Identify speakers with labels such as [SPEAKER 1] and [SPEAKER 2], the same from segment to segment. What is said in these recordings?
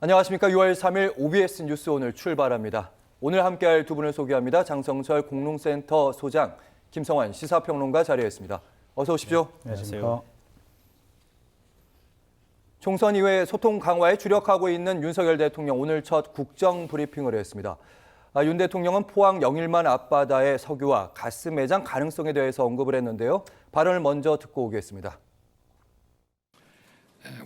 [SPEAKER 1] 안녕하십니까. 6월 3일 OBS 뉴스 오늘 출발합니다. 오늘 함께할 두 분을 소개합니다. 장성철 공농센터 소장, 김성환 시사평론가 자리했습니다. 어서 오십시오.
[SPEAKER 2] 네, 안녕하세요.
[SPEAKER 1] 총선 이후에 소통 강화에 주력하고 있는 윤석열 대통령 오늘 첫 국정 브리핑을 했습니다. 윤 대통령은 포항 영일만 앞바다의 석유와 가스 매장 가능성에 대해서 언급을 했는데요. 발언을 먼저 듣고 오겠습니다.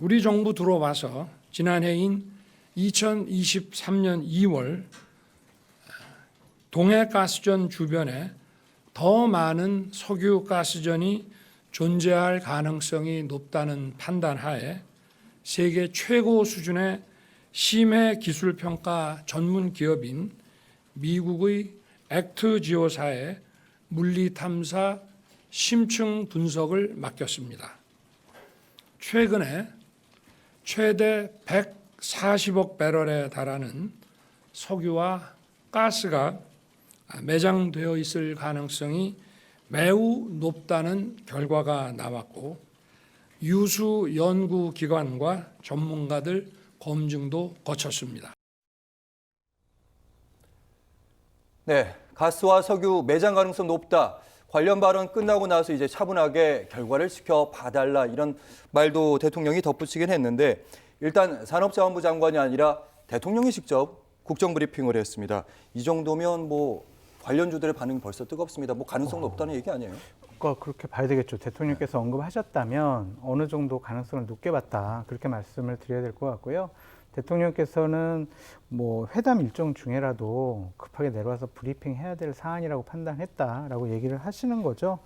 [SPEAKER 3] 우리 정부 들어와서 지난해인 2023년 2월 동해가스전 주변에 더 많은 석유가스전이 존재할 가능성이 높다는 판단하에 세계 최고 수준의 심해 기술평가 전문 기업인 미국의 액트지오사에 물리탐사 심층 분석을 맡겼습니다. 최근에 최대 140억 배럴에 달하는 석유와 가스가 매장되어 있을 가능성이 매우 높다는 결과가 나왔고 유수 연구기관과 전문가들 검증도 거쳤습니다.
[SPEAKER 1] 네, 가스와 석유 매장 가능성 높다. 관련 발언 끝나고 나서 이제 차분하게 결과를 지켜봐달라 이런 말도 대통령이 덧붙이긴 했는데 일단 산업자원부 장관이 아니라 대통령이 직접 국정 브리핑을 했습니다. 이 정도면 뭐 관련주들의 반응이 벌써 뜨겁습니다. 뭐 가능성 높다는 얘기 아니에요?
[SPEAKER 2] 그러니까 그렇게 봐야 되겠죠. 대통령께서 언급하셨다면 어느 정도 가능성을 높게 봤다. 그렇게 말씀을 드려야 될 것 같고요. 대통령께서는 뭐 회담 일정 중에라도 급하게 내려와서 브리핑해야 될 사안이라고 판단했다라고 얘기를 하시는 거죠.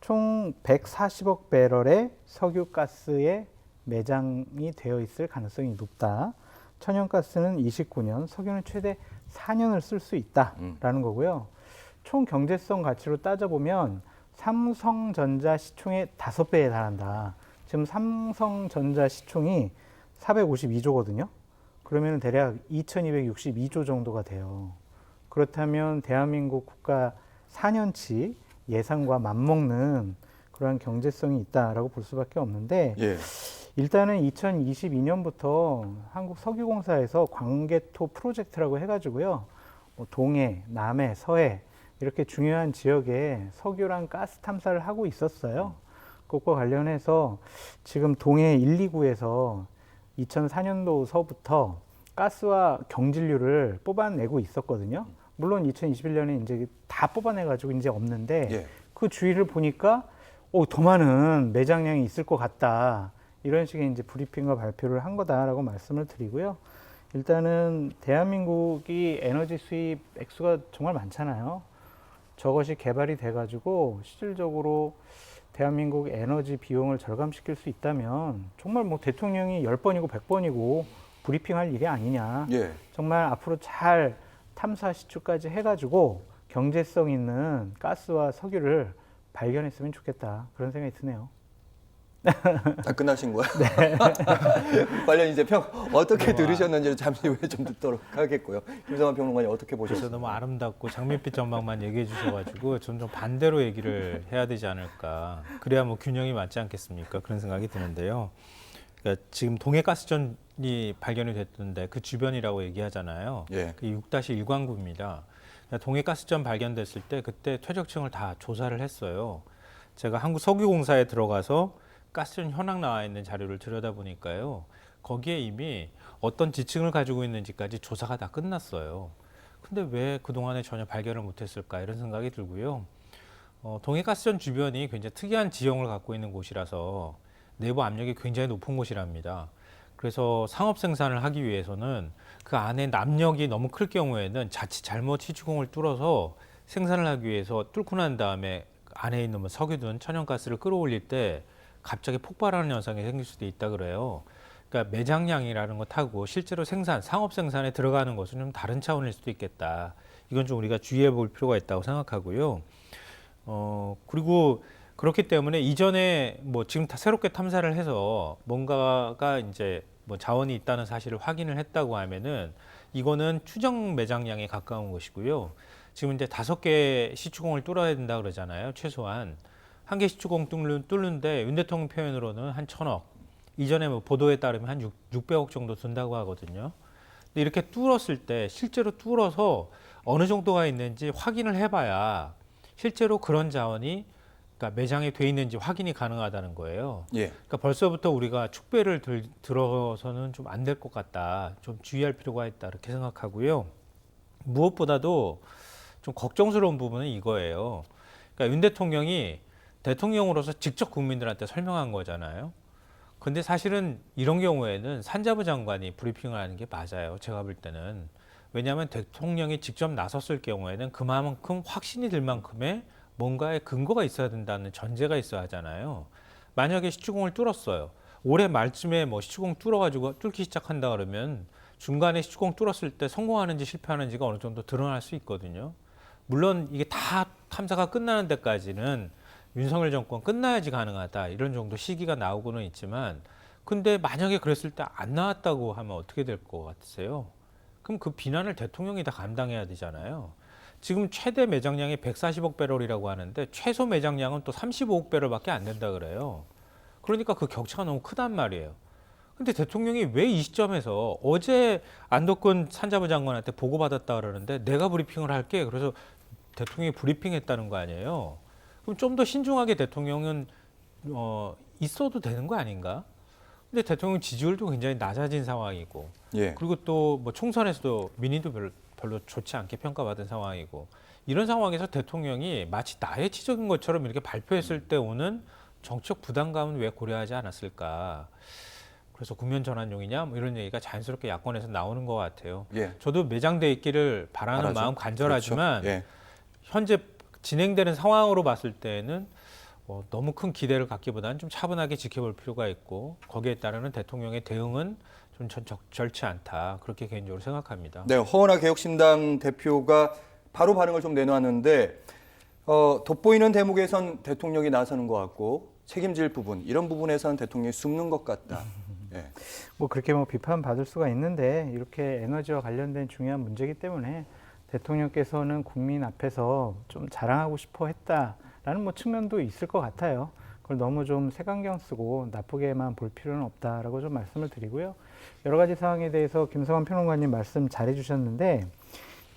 [SPEAKER 2] 총 140억 배럴의 석유가스의 매장이 되어 있을 가능성이 높다. 천연가스는 29년, 석유는 최대 4년을 쓸 수 있다라는 거고요. 총 경제성 가치로 따져보면 삼성전자 시총의 5배에 달한다. 지금 삼성전자 시총이 452조거든요. 그러면 대략 2262조 정도가 돼요. 그렇다면 대한민국 국가 4년치 예산과 맞먹는 그러한 경제성이 있다라고 볼 수밖에 없는데 일단은 2022년부터 한국석유공사에서 광개토 프로젝트라고 해가지고요. 동해, 남해, 서해 이렇게 중요한 지역에 석유랑 가스 탐사를 하고 있었어요. 그것과 관련해서 지금 동해 1, 2구에서 2004년도서부터 가스와 경질류를 뽑아내고 있었거든요. 물론 2021년에 이제 다 뽑아내가지고 이제 없는데 그 주위를 보니까 더 많은 매장량이 있을 것 같다. 이런 식의 이제 브리핑과 발표를 한 거다라고 말씀을 드리고요. 일단은 대한민국이 에너지 수입 액수가 정말 많잖아요. 저것이 개발이 돼가지고 실질적으로 대한민국 에너지 비용을 절감시킬 수 있다면 정말 뭐 대통령이 10번이고 100번이고 브리핑할 일이 아니냐. 정말 앞으로 잘 탐사 시추까지 해가지고 경제성 있는 가스와 석유를 발견했으면 좋겠다. 그런 생각이 드네요.
[SPEAKER 1] 다 끝나신 거예요? 네. 관련 이제 평 어떻게 들으셨는지 잠시 후에 좀 듣도록 하겠고요. 김성환 평론가님 어떻게 보셨어요?
[SPEAKER 4] 너무 아름답고 장밋빛 전망만 얘기해 주셔가지고 좀 반대로 얘기를 해야 되지 않을까. 그래야 뭐 균형이 맞지 않겠습니까? 그런 생각이 드는데요. 그러니까 지금 동해가스전이 발견이 됐던데 그 주변이라고 얘기하잖아요. 그 6-1광구입니다. 그러니까 동해가스전 발견됐을 때 그때 퇴적층을 다 조사를 했어요. 제가 한국석유공사에 들어가서 가스전 현황 나와 있는 자료를 들여다보니까요. 거기에 이미 어떤 지층을 가지고 있는지까지 조사가 다 끝났어요. 근데 왜 그동안에 전혀 발견을 못했을까 이런 생각이 들고요. 동해가스전 주변이 굉장히 특이한 지형을 갖고 있는 곳이라서 내부 압력이 굉장히 높은 곳이랍니다. 그래서 상업 생산을 하기 위해서는 그 안에 압력이 너무 클 경우에는 자칫 잘못 시추공을 뚫어서 생산을 하기 위해서 뚫고 난 다음에 안에 있는 뭐 석유든 천연가스를 끌어올릴 때 갑자기 폭발하는 현상이 생길 수도 있다 그래요. 그러니까 매장량이라는 것하고 실제로 생산, 상업 생산에 들어가는 것은 좀 다른 차원일 수도 있겠다. 이건 좀 우리가 주의해 볼 필요가 있다고 생각하고요. 그리고 그렇기 때문에 이전에 뭐 지금 다 새롭게 탐사를 해서 뭔가가 이제 뭐 자원이 있다는 사실을 확인을 했다고 하면은 이거는 추정 매장량에 가까운 것이고요. 지금 이제 5개 시추공을 뚫어야 된다 그러잖아요. 최소한. 한 개 시추공 뚫는데 윤 대통령 표현으로는 한 1,000억. 이전에 뭐 보도에 따르면 한 600억 정도 든다고 하거든요. 근데 이렇게 뚫었을 때 실제로 뚫어서 어느 정도가 있는지 확인을 해봐야 실제로 그런 자원이 그러니까 매장에 돼 있는지 확인이 가능하다는 거예요.
[SPEAKER 1] 예.
[SPEAKER 4] 그러니까 벌써부터 우리가 축배를 들어서는 좀 안 될 것 같다. 좀 주의할 필요가 있다. 이렇게 생각하고요. 무엇보다도 좀 걱정스러운 부분은 이거예요. 그러니까 윤 대통령이 대통령으로서 직접 국민들한테 설명한 거잖아요. 근데 사실은 이런 경우에는 산자부 장관이 브리핑을 하는 게 맞아요. 제가 볼 때는. 왜냐하면 대통령이 직접 나섰을 경우에는 그만큼 확신이 들 만큼의 뭔가의 근거가 있어야 된다는 전제가 있어야 하잖아요. 만약에 시추공을 뚫었어요. 올해 말쯤에 뭐 시추공 뚫어가지고 뚫기 시작한다 그러면 중간에 시추공 뚫었을 때 성공하는지 실패하는지가 어느 정도 드러날 수 있거든요. 물론 이게 다 탐사가 끝나는 데까지는 윤석열 정권 끝나야지 가능하다 이런 정도 시기가 나오고는 있지만 근데 만약에 그랬을 때 안 나왔다고 하면 어떻게 될 것 같으세요? 그럼 그 비난을 대통령이 다 감당해야 되잖아요. 지금 최대 매장량이 140억 배럴이라고 하는데 최소 매장량은 또 35억 배럴밖에 안 된다 그래요. 그러니까 그 격차가 너무 크단 말이에요. 근데 대통령이 왜 이 시점에서 어제 안덕근 산자부 장관한테 보고받았다 그러는데 내가 브리핑을 할게. 그래서 대통령이 브리핑했다는 거 아니에요. 그럼 좀 더 신중하게 대통령은 있어도 되는 거 아닌가? 근데 대통령 지지율도 굉장히 낮아진 상황이고
[SPEAKER 1] 예.
[SPEAKER 4] 그리고 또 뭐 총선에서도 민의도 별로 좋지 않게 평가받은 상황이고 이런 상황에서 대통령이 마치 나의 치적인 것처럼 이렇게 발표했을 때 오는 정치적 부담감은 왜 고려하지 않았을까? 그래서 국면 전환용이냐 뭐 이런 얘기가 자연스럽게 야권에서 나오는 것 같아요.
[SPEAKER 1] 예.
[SPEAKER 4] 저도 매장돼 있기를 바라는
[SPEAKER 1] 바라죠.
[SPEAKER 4] 마음 간절하지만
[SPEAKER 1] 그렇죠. 예.
[SPEAKER 4] 현재 진행되는 상황으로 봤을 때는 너무 큰 기대를 갖기보다는 좀 차분하게 지켜볼 필요가 있고 거기에 따르는 대통령의 대응은 좀 적절치 않다. 그렇게 개인적으로 생각합니다.
[SPEAKER 1] 네, 허원하 개혁신당 대표가 바로 반응을 좀 내놓았는데 돋보이는 대목에선 대통령이 나서는 것 같고 책임질 부분 이런 부분에선 대통령이 숨는 것 같다. 예.
[SPEAKER 2] 뭐 그렇게 뭐 비판받을 수가 있는데 이렇게 에너지와 관련된 중요한 문제이기 때문에 대통령께서는 국민 앞에서 좀 자랑하고 싶어 했다라는 뭐 측면도 있을 것 같아요. 그걸 너무 좀 색안경 쓰고 나쁘게만 볼 필요는 없다라고 좀 말씀을 드리고요. 여러 가지 사항에 대해서 김성환 평론가님 말씀 잘해 주셨는데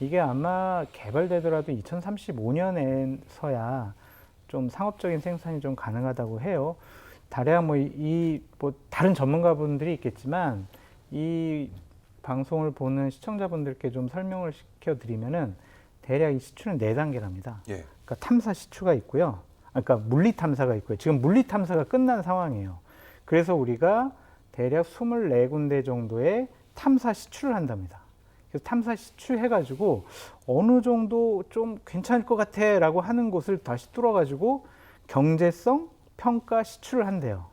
[SPEAKER 2] 이게 아마 개발되더라도 2035년에서야 좀 상업적인 생산이 좀 가능하다고 해요. 다량 뭐 다른 전문가분들이 있겠지만 이 방송을 보는 시청자분들께 좀 설명을 시켜드리면은 대략 이 시추는 4단계랍니다.
[SPEAKER 1] 예.
[SPEAKER 2] 그러니까 탐사 시추가 있고요. 그러니까 물리 탐사가 있고요. 지금 물리 탐사가 끝난 상황이에요. 그래서 우리가 대략 24군데 정도의 탐사 시추를 한답니다. 그래서 탐사 시추해가지고 어느 정도 좀 괜찮을 것 같아라고 하는 곳을 다시 뚫어가지고 경제성 평가 시추를 한대요.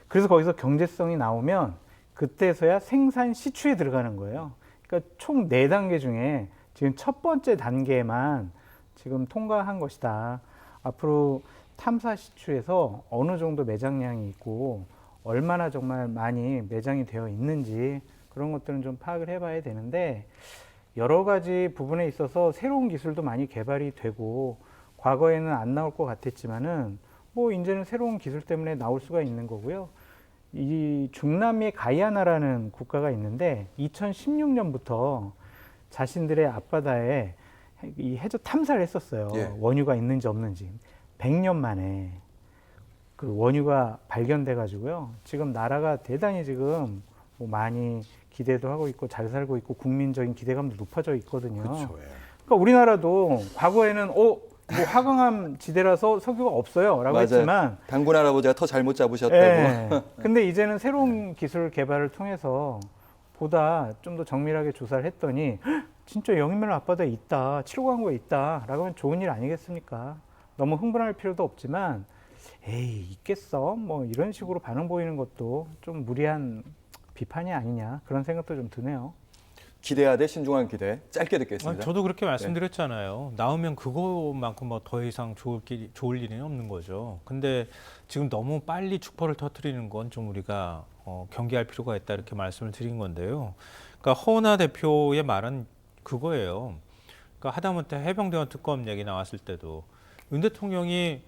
[SPEAKER 2] 그래서 거기서 경제성이 나오면 그때서야 생산 시추에 들어가는 거예요. 그러니까 총 4단계 중에 지금 첫 번째 단계만 지금 통과한 것이다. 앞으로 탐사 시추에서 어느 정도 매장량이 있고 얼마나 정말 많이 매장이 되어 있는지 그런 것들은 좀 파악을 해봐야 되는데 여러 가지 부분에 있어서 새로운 기술도 많이 개발이 되고 과거에는 안 나올 것 같았지만은 뭐 이제는 새로운 기술 때문에 나올 수가 있는 거고요. 이 중남미의 가이아나라는 국가가 있는데 2016년부터 자신들의 앞바다에 이 해저 탐사를 했었어요.
[SPEAKER 1] 예.
[SPEAKER 2] 원유가 있는지 없는지 100년 만에 그 원유가 발견돼 가지고요. 지금 나라가 대단히 지금 뭐 많이 기대도 하고 있고 잘 살고 있고 국민적인 기대감도 높아져 있거든요.
[SPEAKER 1] 그렇죠. 예.
[SPEAKER 2] 그러니까 우리나라도 과거에는 뭐 화강암 지대라서 석유가 없어요라고
[SPEAKER 1] 맞아요.
[SPEAKER 2] 했지만
[SPEAKER 1] 당군 할아버지가 터 잘못 잡으셨다고.
[SPEAKER 2] 예. 근데 이제는 새로운 기술 개발을 통해서 보다 좀 더 정밀하게 조사를 했더니 진짜 영인면 앞바다에 있다, 7호 광구에 있다라고 하면 좋은 일 아니겠습니까? 너무 흥분할 필요도 없지만 에이 있겠어 뭐 이런 식으로 반응 보이는 것도 좀 무리한 비판이 아니냐 그런 생각도 좀 드네요.
[SPEAKER 1] 기대해야 돼 신중한 기대. 짧게 듣겠습니다.
[SPEAKER 4] 저도 그렇게 말씀드렸잖아요. 나오면 그거만큼 뭐 더 이상 좋을 일은 없는 거죠. 근데 지금 너무 빨리 축포를 터뜨리는 건 좀 우리가 경계할 필요가 있다 이렇게 말씀을 드린 건데요. 그러니까 허은하 대표의 말은 그거예요. 그러니까 하다못해 해병대원 특검 얘기 나왔을 때도 윤 대통령이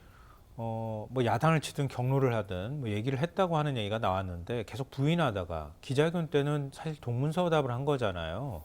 [SPEAKER 4] 뭐 야단을 치든 경로를 하든 뭐 얘기를 했다고 하는 얘기가 나왔는데 계속 부인하다가 기자회견 때는 사실 동문서답을 한 거잖아요.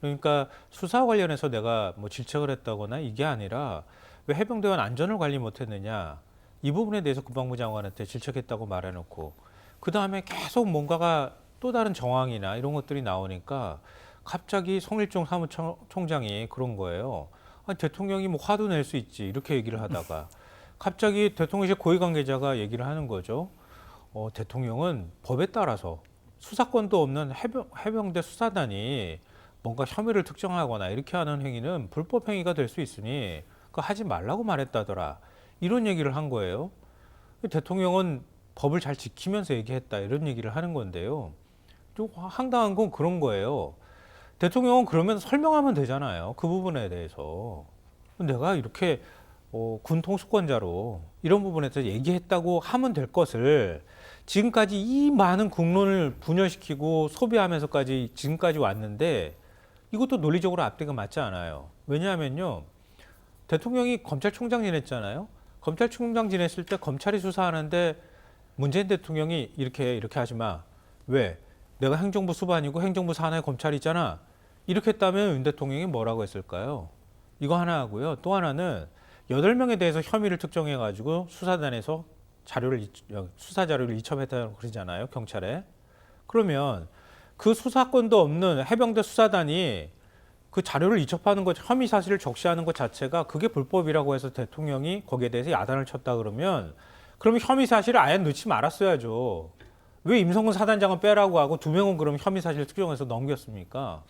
[SPEAKER 4] 그러니까 수사 관련해서 내가 뭐 질책을 했다거나 이게 아니라 왜 해병대원 안전을 관리 못했느냐 이 부분에 대해서 국방부 장관한테 질책했다고 말해놓고 그 다음에 계속 뭔가가 또 다른 정황이나 이런 것들이 나오니까 갑자기 송일종 사무총장이 그런 거예요. 아니, 대통령이 뭐 화도 낼 수 있지 이렇게 얘기를 하다가 갑자기 대통령실 고위 관계자가 얘기를 하는 거죠. 대통령은 법에 따라서 수사권도 없는 해병대 수사단이 뭔가 혐의를 특정하거나 이렇게 하는 행위는 불법 행위가 될 수 있으니 그거 하지 말라고 말했다더라. 이런 얘기를 한 거예요. 대통령은 법을 잘 지키면서 얘기했다 이런 얘기를 하는 건데요. 좀 황당한 건 그런 거예요. 대통령은 그러면 설명하면 되잖아요. 그 부분에 대해서. 내가 이렇게 군 통수권자로 이런 부분에서 얘기했다고 하면 될 것을 지금까지 이 많은 국론을 분열시키고 소비하면서까지 지금까지 왔는데 이것도 논리적으로 앞뒤가 맞지 않아요. 왜냐하면요. 대통령이 검찰총장 지냈잖아요. 검찰총장 지냈을 때 검찰이 수사하는데 문재인 대통령이 이렇게 하지 마. 왜? 내가 행정부 수반이고 행정부 산하의 검찰이 있잖아. 이렇게 했다면 윤 대통령이 뭐라고 했을까요? 이거 하나 하고요. 또 하나는 8명에 대해서 혐의를 특정해가지고 수사단에서 수사 자료를 이첩했다고 그러잖아요. 경찰에. 그러면 그 수사권도 없는 해병대 수사단이 그 자료를 이첩하는 것, 혐의 사실을 적시하는 것 자체가 그게 불법이라고 해서 대통령이 거기에 대해서 야단을 쳤다 그러면 혐의 사실을 아예 넣지 말았어야죠. 왜 임성근 사단장은 빼라고 하고 2명은 그럼 혐의 사실을 특정해서 넘겼습니까?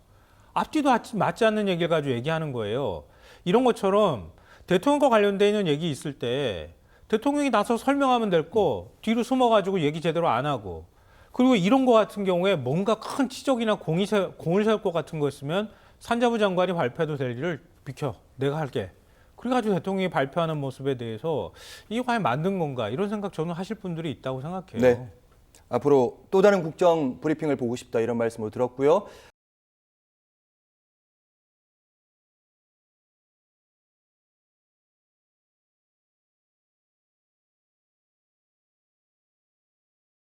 [SPEAKER 4] 앞뒤도 맞지 않는 얘기를 가지고 얘기하는 거예요. 이런 것처럼 대통령과 관련되어 있는 얘기 있을 때 대통령이 나서 설명하면 될 거 뒤로 숨어가지고 얘기 제대로 안 하고 그리고 이런 거 같은 경우에 뭔가 큰 치적이나 공을 세울 것 같은 거 있으면 산자부 장관이 발표해도 될 일을 비켜. 내가 할게. 그래가지고 대통령이 발표하는 모습에 대해서 이게 과연 맞는 건가 이런 생각 저는 하실 분들이 있다고 생각해요.
[SPEAKER 1] 네. 앞으로 또 다른 국정 브리핑을 보고 싶다 이런 말씀을 들었고요.